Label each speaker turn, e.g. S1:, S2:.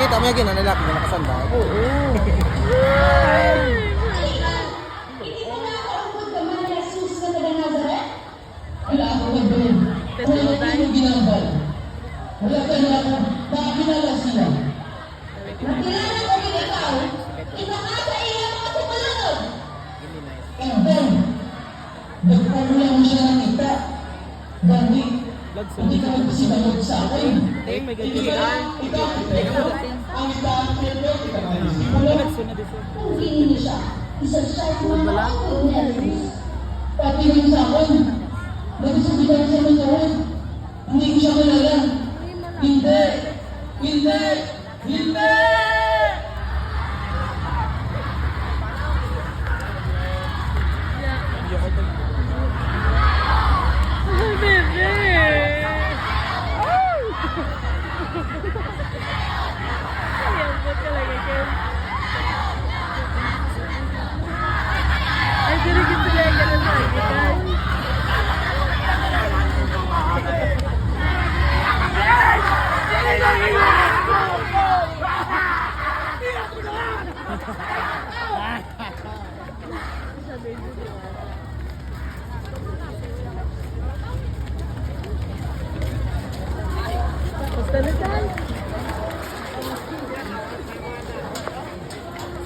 S1: Nakita mo yung lalaki na nakasanda.
S2: Oo.
S3: Hindi mo na ako ang pagkaman na Jesus na taga Nazaret? Wala ako nagbayad. Wala ko ginambal. Wala ka na ako. Nakakilala sila. Nakilala ko rin ikaw. Inakasa iya mga tumalunod. Ikaw, nagpamula mo siya ng kita. Dahil, hindi ka magsinagod sa akin. Hindi ka ikaw ang isang kaya kung hindi siya, isa siya kung pati rin sa akin. Nagsasabitan siya ng tawad. Hindi ko siya kilala. Hindi! Hindi! Hindi!
S2: Basta na